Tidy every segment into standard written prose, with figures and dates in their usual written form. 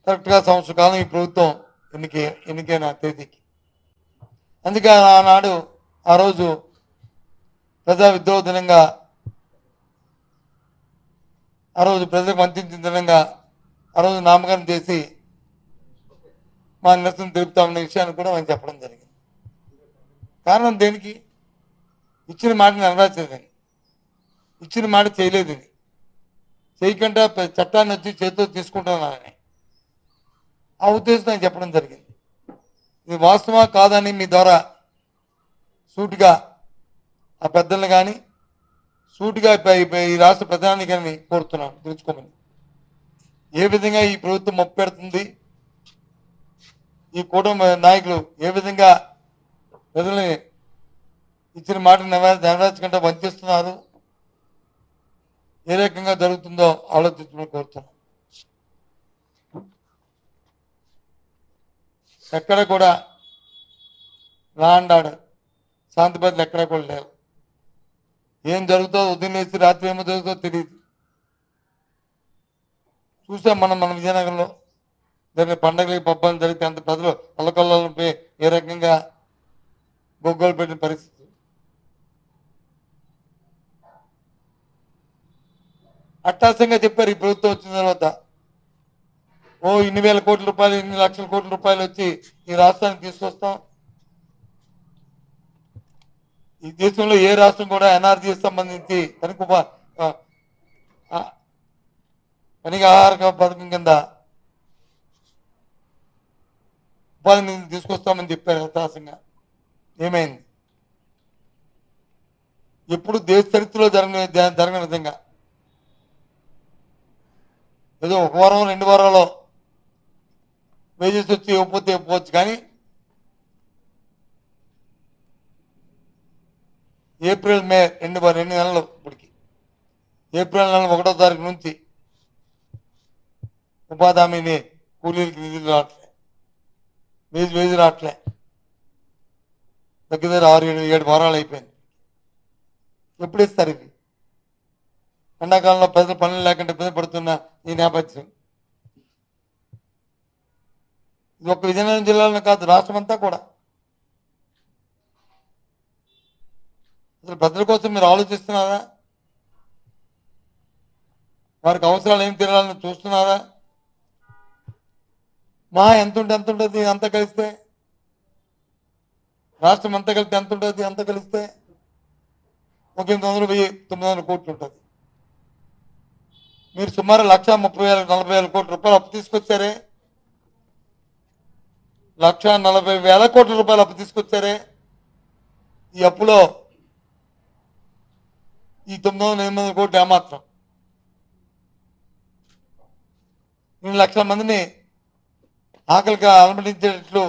కరెక్ట్గా సంవత్సర కాలం ఈ ప్రభుత్వం ఎన్నికైన తేదీకి. అందుకే ఆనాడు ఆ రోజు ప్రజా విద్రోహ దినంగా, ఆ రోజు ప్రజలకు వంచించిన దినంగా ఆ రోజు నామకరణం చేసి మా నిరసన తెలుపుతామనే విషయాన్ని కూడా మనం చెప్పడం జరిగింది. కారణం దేనికి? ఇచ్చిన మాట నెరవేర్చలేదని, ఇచ్చిన మాట చేయలేదని, చేయకుండా చట్టాన్ని వచ్చి చేతితో తీసుకుంటున్నానని ఆ ఉద్దేశం నేను చెప్పడం జరిగింది. ఇది వాస్తవా కాదని మీ ద్వారా సూటిగా ఆ పెద్దలను కానీ సూటిగా ఈ రాష్ట్ర ప్రధానికాన్ని కోరుతున్నాను తెలుసుకోమని. ఏ విధంగా ఈ ప్రభుత్వం మొప్పెడుతుంది, ఈ కూటమి నాయకులు ఏ విధంగా ప్రజల్ని ఇచ్చిన మాట నెరవేర్చకుండా వంచిస్తున్నారు, ఏ రకంగా జరుగుతుందో ఆలోచించమని కోరుతున్నాను. ఎక్కడ కూడా లా అండ్ ఆర్డర్ శాంతి భద్రతలు ఎక్కడ కూడా లేవు. ఏం జరుగుతుందో ఉదయం వేసి రాత్రి ఏమో జరుగుతుందో తెలియదు. చూసాం మన విజయనగరంలో జరిగిన పండగలకి పబ్బాలు జరిగితే అంత ప్రజలు అల్లకల్లోపై ఏ రకంగా గొగ్గోలు పెట్టిన పరిస్థితి. అట్టాసంగా చెప్పారు ఈ ప్రభుత్వం వచ్చిన తర్వాత, ఓ ఇన్ని వేల కోట్ల రూపాయలు, ఇన్ని లక్షల కోట్ల రూపాయలు వచ్చి ఈ రాష్ట్రానికి తీసుకొస్తాం. ఈ దేశంలో ఏ రాష్ట్రం కూడా ఎన్ఆర్జీకి సంబంధించి పనికి ఆహార పథకం కింద ఉపాధి నిధులు తీసుకొస్తామని చెప్పారు యథాసంగా. ఏమైంది? ఎప్పుడు దేశ చరిత్రలో జరగని విధంగా ఏదో ఒక వారం 2 వారాల్లో వేజెస్ వచ్చి ఇవ్వకపోవచ్చు, కానీ ఏప్రిల్ మే 2 నెలలు ఇప్పటికి ఏప్రిల్ నెల 1వ తారీఖు నుంచి ఉపాధి హామీని కూలీలకి నిధులు రావట్లే, వేజు రావట్లే. దగ్గర 6-7 వారాలు అయిపోయింది. ఎప్పుడు ఇస్తారు ఇవి? ఎండాకాలంలో ప్రజలు పనులు లేకుండా ఇబ్బంది పడుతున్న ఈ నేపథ్యం. ఇది ఒక్క విజయనగరం జిల్లాలో కాదు, రాష్ట్రం అంతా కూడా. అసలు ప్రజల కోసం మీరు ఆలోచిస్తున్నారా? వారికి అవసరాలు ఏం తీరాలని చూస్తున్నారా? మా ఎంత ఉంటుంది అంత కలిస్తే, రాష్ట్రం అంతా కలిపితే ఎంత ఉంటుంది? అంత కలిస్తే 800, 900 కోట్లు ఉంటుంది. మీరు సుమారు 1,30,000-40,000 కోట్ల రూపాయలు అప్పు తీసుకొచ్చారే, 1,40,000 కోట్ల రూపాయలు అప్పు తీసుకొచ్చారే. ఈ అప్పులో ఈ 900-800 కోట్లు ఏమాత్రం? 2 లక్షల మందిని ఆకలిగా అలమటించేటట్లు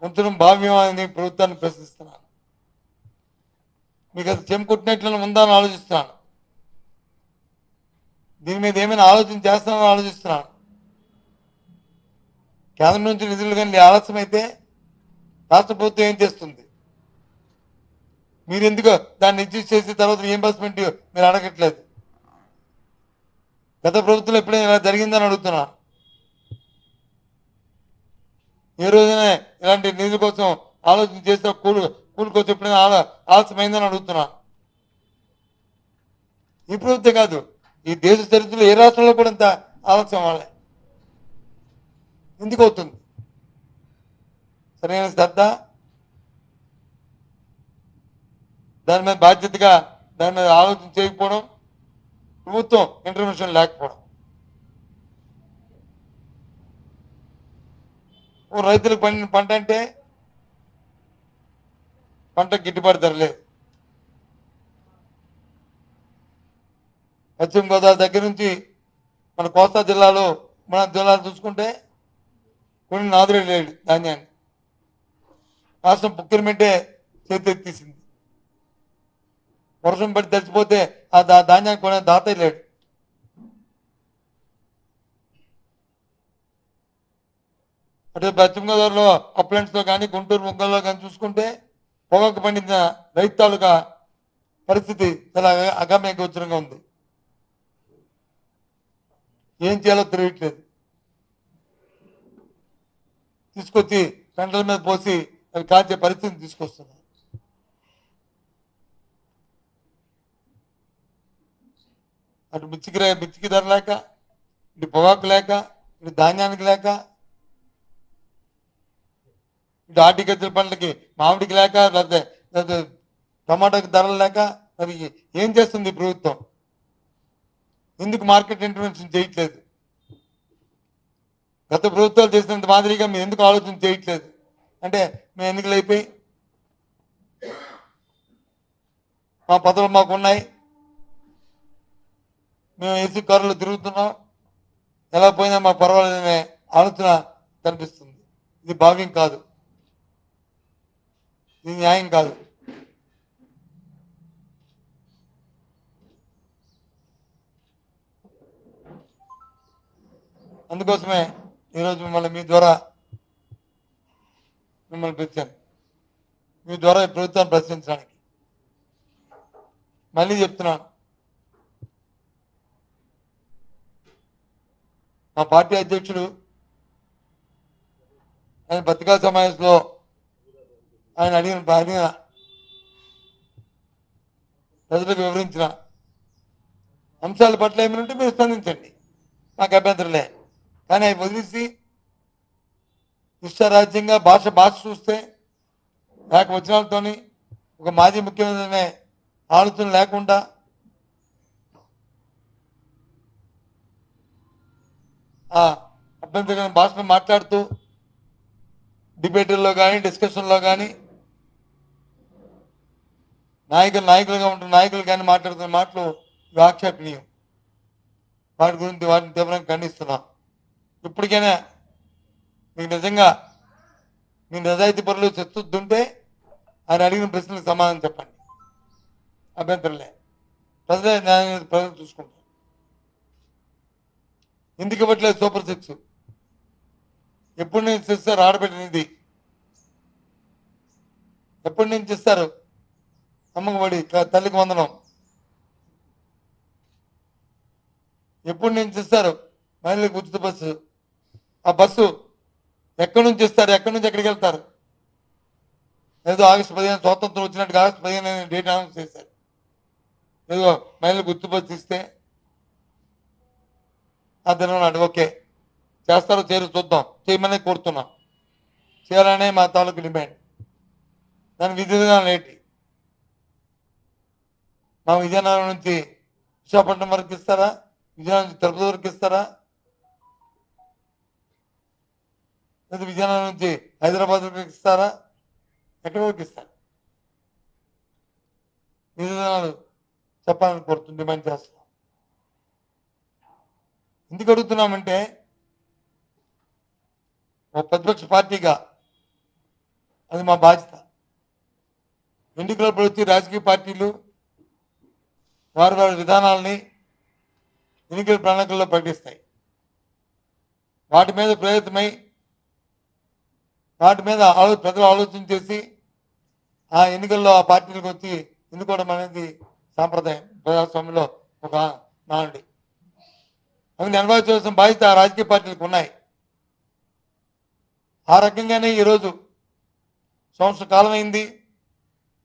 ఉంచడం భావ్యమని ప్రభుత్వాన్ని ప్రశ్నిస్తున్నాను. మీకు అది చెంపుకుట్టినట్లు ఉందా అని ఆలోచిస్తున్నాను. దీని మీద ఏమైనా ఆలోచన చేస్తానని ఆలోచిస్తున్నాను. కేంద్రం నుంచి నిధులు కానీ ఆలస్యమైతే రాష్ట్ర ప్రభుత్వం ఏం చేస్తుంది? మీరు ఎందుకు దాన్ని ఇచ్చి చేసిన తర్వాత రీఎంబర్స్మెంట్ మీరు అడగట్లేదు? గత ప్రభుత్వంలో ఎప్పుడైనా ఇలా జరిగిందని అడుగుతున్నాను. ఏ రోజైనా ఇలాంటి నిధుల కోసం ఆలోచన చేసిన కూలి కోసం ఎప్పుడైనా ఆలస్యమైందని అడుగుతున్నాను. ఈ ప్రభుత్వం కాదు, ఈ దేశ చరిత్రలో ఏ రాష్ట్రంలో కూడా ఇంత ఆలస్యం వాళ్ళే. ఎందుకు అవుతుంది? సరైన శ్రద్ధ, దాని మీద బాధ్యతగా దాని మీద ఆలోచన చేయకపోవడం, ప్రభుత్వం ఇంటర్వెన్షన్ లేకపోవడం. రైతులకు పండిన పంట అంటే పంట గిట్టుబాటు ధర లేదు. పశ్చిమ గోదావరి దగ్గర నుంచి మన కోస్తా జిల్లాలో చూసుకుంటే కొన్ని నాదురే లేడు ధాన్యాన్ని. రాష్ట్రం ప్రొక్యూర్మెంటే చేతెత్తేసింది. వర్షం పడి తెచ్చిపోతే ఆ ధాన్యాన్ని కొనే దాతే లేడు. అటు పశ్చిమ గోదావరిలో అప్లాంట్స్లో కానీ గుంటూరు ముగ్గల్లో కానీ చూసుకుంటే పొగాకు పండిన రైతు తాలూకా పరిస్థితి చాలా అగమ్య గోచరంగా ఉంది. ఏం చేయాలో తెలియట్లేదు. తీసుకొచ్చి పెంటల మీద పోసి అవి కాల్చే పరిస్థితిని తీసుకొస్తున్నారు. అటు మిర్చికి ధర లేక, ఇటు పొగాకు లేక, ఇటు ధాన్యానికి లేక, ఇటు హార్టికల్చర్ పంటలకి మామిడికి లేక, లేకపోతే టమాటాకి ధరలు లేక, మరి ఏం చేస్తుంది ప్రభుత్వం? ఎందుకు మార్కెట్ ఇంటర్వెన్షన్ చేయట్లేదు? గత ప్రభుత్వాలు చేసినంత మాదిరిగా మేము ఎందుకు ఆలోచన చేయట్లేదు? అంటే మేము ఎన్నికలు అయిపోయి మా పదవులు మాకు ఉన్నాయి, మేము ఏసీ కారులో తిరుగుతున్నాం, ఎలా పోయినా మాకు పర్వాలేదనే ఆలోచన కనిపిస్తుంది. ఇది భావ్యం కాదు, ఇది న్యాయం కాదు. అందుకోసమే ఈరోజు మిమ్మల్ని మీ ద్వారా పిలిచాను, మీ ద్వారా ఈ ప్రభుత్వాన్ని ప్రశ్నించడానికి. మళ్ళీ చెప్తున్నాను, మా పార్టీ అధ్యక్షుడు ఆయన పత్రికా సమావేశంలో ఆయన అడిగిన ప్రజలకు వివరించిన అంశాల పట్ల ఏమిటంటే మీరు స్పందించండి, నాకు అభ్యంతరలే. కానీ అవి వదిలేసి ఇష్టారాజ్యంగా భాష చూస్తే వచనాలతోని ఒక మాజీ ముఖ్యమంత్రి అనే ఆలోచన లేకుండా ఆ అభ్యంతరమైన భాషను మాట్లాడుతూ డిబేట్ల్లో కానీ డిస్కషన్లో కానీ నాయకులుగా ఉంటున్న నాయకులు కానీ మాట్లాడుతున్న మాటలు ఆక్షేపణీయం. వాటి గురించి వాటిని తీవ్రంగా ఖండిస్తున్నాం. ఇప్పటికైనా మీకు నిజంగా మీ నిజాయితీ పరులు చర్చిస్తుంటే ఆయన అడిగిన ప్రశ్నలకు సమాధానం చెప్పండి, అభ్యంతరలే. ప్రజలు చూసుకుంటారు. ఎందుకు ఇవ్వట్లేదు సూపర్ సిక్స్? ఎప్పటి నుంచి ఇస్తారు ఆడబిడ్డనిది? ఎప్పటి నుంచి ఇస్తారు అమ్మకబడి తల్లికి వందనం? ఎప్పటి నుంచి ఇస్తారు మహిళలకు ఉచిత బస్సు? ఆ బస్సు ఎక్కడి నుంచి ఇస్తారు? ఎక్కడి నుంచి ఎక్కడికి వెళ్తారు? ఏదో ఆగస్టు 15 స్వాతంత్రం వచ్చినట్టుగా ఆగస్టు 15 డేట్ అనౌన్స్ చేశారు. ఏదో మహిళలకు ఉచిత బస్సు ఇస్తే ఆ దినం నాడు ఓకే చేస్తారో చేయరు చూద్దాం, చేయమనే కోరుతున్నాం. చేయాలనే మా తాలూకు డిమాండ్. దాని విధి విధానం ఏంటి? మా విజయనగరం నుంచి విశాఖపట్నం వరకు ఇస్తారా? విజయనగరం నుంచి తిరుపతి వరకు ఇస్తారా? లేదా విజయనగరం నుంచి హైదరాబాద్ వరకు ఇస్తారా? ఎక్కడి వరకు ఇస్తారు? విధి విధానాలు చెప్పాలని కోరుతుంది, డిమాండ్ చేస్తున్నాం. ఎందుకు అడుగుతున్నామంటే ఒక ప్రతిపక్ష పార్టీగా అది మా బాధ్యత. ఎన్నికలప్పుడు వచ్చి రాజకీయ పార్టీలు వారి విధానాలని ఎన్నికల ప్రణాళికల్లో ప్రకటిస్తాయి. వాటి మీద ప్రేరితమై వాటి మీద ప్రజలు ఆలోచన చేసి ఆ ఎన్నికల్లో ఆ పార్టీలకు వచ్చి ఎన్నుకోవడం అనేది సాంప్రదాయం, ప్రజాస్వామ్యంలో ఒక నానుడి. అవి నిర్వహించవలసిన బాధ్యత ఆ రాజకీయ పార్టీలకు ఉన్నాయి. ఆ రకంగానే ఈరోజు సంవత్సర కాలం అయింది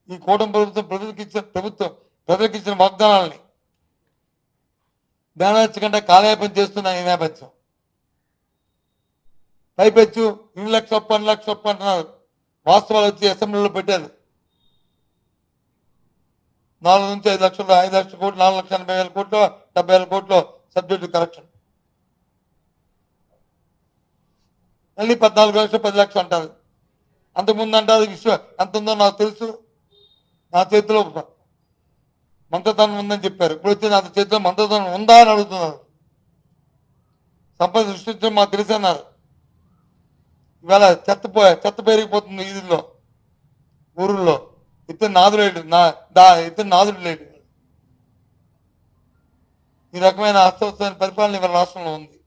ఈ కూటమి ప్రభుత్వం ప్రజలకు ఇచ్చిన వాగ్దానాలని నెరవేర్చకుండా కాలయాపన చేస్తున్న ఈ నేపథ్యం. పైపెచ్చు 2 లక్షల ఒప్పు 2 లక్షల ఒప్పు అంటున్నారు. వాస్తవాలు వచ్చి అసెంబ్లీలో పెట్టారు. 4 నుంచి 5 లక్షలు, 5 లక్షల కోట్లు, 4,80,000 కోట్లు, 70,000 కోట్లు సబ్జెక్టు కరెక్షన్. మళ్ళీ 14 లక్షలు 10 లక్షలు అంటారు. అంతకుముందు అంటారు విషయం ఎంత ఉందో నాకు తెలుసు, నా చేతిలో మంత్రధనం ఉందని చెప్పారు. ఇప్పుడు వచ్చి నా చేతిలో మంత్రధనం ఉందా అని అడుగుతున్నారు. సంపద సృష్టించడం మాకు తెలుసు అన్నారు. ఇవాళ చెత్త పెరిగిపోతుంది వీధుల్లో, ఊరుల్లో. ఇతను నాదుడు లేడు. ఈ రకమైన అస్తవ్యస్తమైన పరిపాలన ఇవాళ రాష్ట్రంలో ఉంది.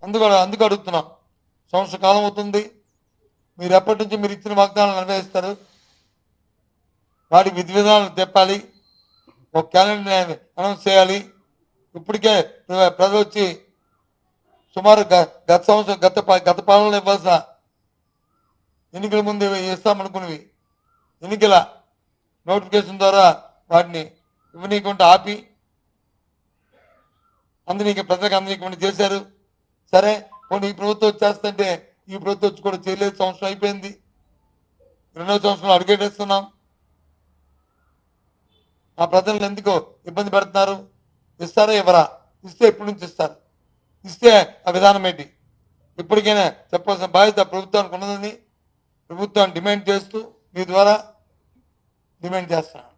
అందుకు అడుగుతున్నాం, సంవత్సర కాలం అవుతుంది, మీరు ఎప్పటి నుంచి మీరు ఇచ్చిన వాగ్దానాలు నెరవేరుస్తారు? వాటి విధి విధానాలు తెప్పాలి, ఒక క్యాలెండర్ అనౌన్స్ చేయాలి. ఇప్పటికే ప్రజలు వచ్చి సుమారు గత సంవత్సరం గత పాలనలో ఇవ్వాల్సిన ఎన్నికల ముందు ఇస్తామనుకునేవి ఎన్నికల నోటిఫికేషన్ ద్వారా వాటిని ఇవ్వనీయకుండా ఆపి అందరికీ ప్రజలకు అందరికీ చేశారు. సరే పోనీ ఈ ప్రభుత్వం వచ్చేస్తుంటే ఈ ప్రభుత్వం వచ్చి కూడా చేయలేదు. సంవత్సరం అయిపోయింది, 2వ సంవత్సరంలో అడుగేటేస్తున్నాం. ఆ ప్రజలను ఎందుకో ఇబ్బంది పెడుతున్నారు? ఇస్తారా ఇవ్వరా? ఇస్తే ఎప్పటి నుంచి ఇస్తారు? ఇస్తే ఆ విధానం ఏంటి? ఇప్పటికైనా చెప్పాల్సిన బాధ్యత ప్రభుత్వానికి ఉన్నదని ప్రభుత్వాన్ని డిమాండ్ చేస్తూ మీ ద్వారా డిమాండ్ చేస్తున్నాను.